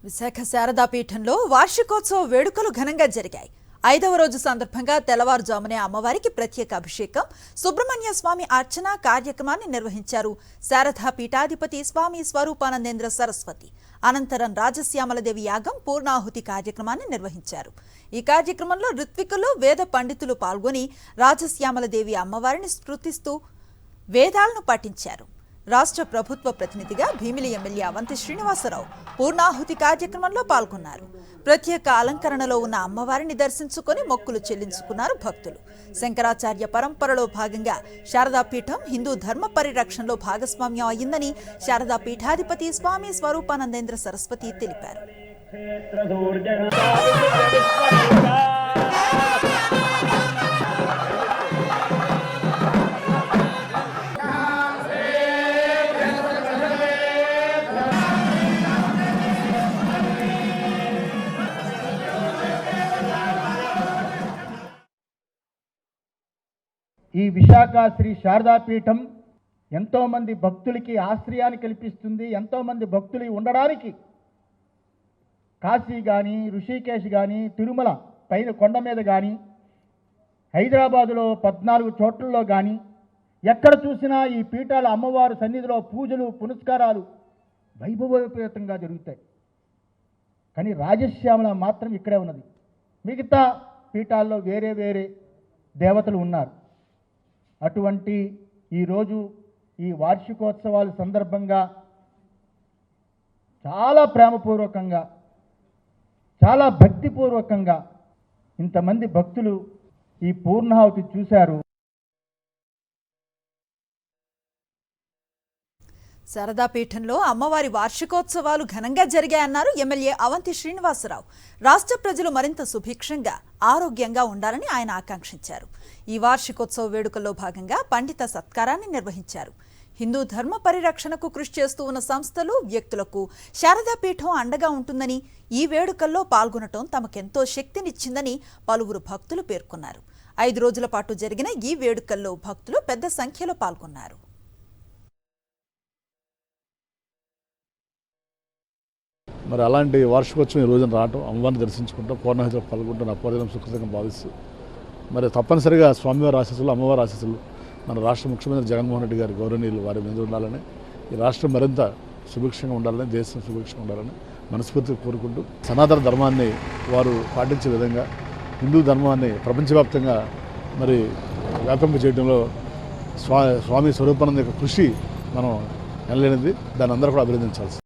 విశాఖ శారదా పీఠంలో వార్షికోత్సవ వేడుకలు ఘనంగా జరిగాయి. 5వ రోజు సందర్భంగా తెల్లవారుజామునే అమ్మవారికి ప్రత్యేక అభిషేకం, సుబ్రహ్మణ్య స్వామి అర్చన కార్యక్రమాన్ని నిర్వహించారు శారదా పీఠాధిపతి స్వామి స్వరూపానందేంద్ర సరస్వతి. అనంతరం రాజశ్యామలదేవి యాగం, పూర్ణాహుతి కార్యక్రమాన్ని నిర్వహించారు. ఈ కార్యక్రమంలో ఋత్వికులు, వేద పండితులు పాల్గొని రాజశ్యామలదేవి అమ్మవారిని స్తుతిస్తూ వేదాలను పఠించారు. రాష్ట్ర ప్రభుత్వ ప్రతినిధిగా భీమిలి ఎమ్మెల్యే అవంతి శ్రీనివాసరావు పూర్ణాహుతి కార్యక్రమంలో పాల్గొన్నారు. ప్రత్యేక అలంకరణలో ఉన్న అమ్మవారిని దర్శించుకొని మొక్కులు చెల్లించుకున్నారు భక్తులు. శంకరాచార్య పరంపరలో భాగంగా శారదా పీఠం హిందూ ధర్మ పరిరక్షణలో భాగస్వామ్యం అయ్యిందని శారదా పీఠాధిపతి స్వామి స్వరూపానందేంద్ర సరస్వతి తెలిపారు. ఈ విశాఖ శ్రీ శారదాపీఠం ఎంతోమంది భక్తులకి ఆశ్రయాన్ని కల్పిస్తుంది. ఎంతోమంది భక్తులు ఉండడానికి కాశీ కానీ, ఋషికేశ్ కానీ, తిరుమల పైన కొండ మీద కానీ, హైదరాబాదులో 14 చోట్లలో కానీ ఎక్కడ చూసినా ఈ పీఠాల అమ్మవారి సన్నిధిలో పూజలు, పునస్కారాలు వైభవోపేతంగా జరుగుతాయి. కానీ రాజశ్యామల మాత్రం ఇక్కడే ఉన్నది. మిగతా పీఠాల్లో వేరే వేరే దేవతలు ఉన్నారు. అటువంటి ఈరోజు ఈ వార్షికోత్సవాల సందర్భంగా చాలా ప్రేమపూర్వకంగా, చాలా భక్తిపూర్వకంగా ఇంతమంది భక్తులు ఈ పూర్ణాహుతి చూశారు. శారదా పీఠంలో అమ్మవారి వార్షికోత్సవాలు ఘనంగా జరిగాయన్నారు ఎమ్మెల్యే అవంతి శ్రీనివాసరావు. రాష్ట్ర ప్రజలు మరింత సుభిక్షంగా, ఆరోగ్యంగా ఉండాలని ఆయన ఆకాంక్షించారు. ఈ వార్షికోత్సవ వేడుకల్లో భాగంగా పండిత సత్కారాన్ని నిర్వహించారు. హిందూ ధర్మ పరిరక్షణకు కృషి చేస్తూ ఉన్న సంస్థలు, వ్యక్తులకు శారదా పీఠం అండగా ఉంటుందని, ఈ వేడుకల్లో పాల్గొనటం తమకెంతో శక్తినిచ్చిందని పలువురు భక్తులు పేర్కొన్నారు. 5 రోజుల పాటు జరిగిన ఈ వేడుకల్లో భక్తులు పెద్ద సంఖ్యలో పాల్గొన్నారు. మరి అలాంటి వార్షికోత్సవం ఈ రోజున రావటం, అమ్మవారిని దర్శించుకుంటాం, పూర్ణాహుతిలో పాల్గొంటూ నా పూర్వజన్మ సుకృతంగా భావిస్తూ మరి తప్పనిసరిగా స్వామివారి ఆశీస్సులు, అమ్మవారి ఆశీస్సులు మన రాష్ట్ర ముఖ్యమంత్రి జగన్మోహన్ రెడ్డి గారి గౌరవనీయులు వారి మీద ఉండాలని, ఈ రాష్ట్రం మరింత సుభిక్షంగా ఉండాలని, దేశం సుభిక్షంగా ఉండాలని మనస్ఫూర్తిగా కోరుకుంటూ సనాతన ధర్మాన్ని వారు పాటించే విధంగా హిందూ ధర్మాన్ని ప్రపంచవ్యాప్తంగా మరి వ్యాపింపజేయడంలో స్వామి స్వరూపానంద యొక్క కృషి మనం ఎనలేనిది. దాన్ని అందరూ కూడా అభినందించాల్సింది.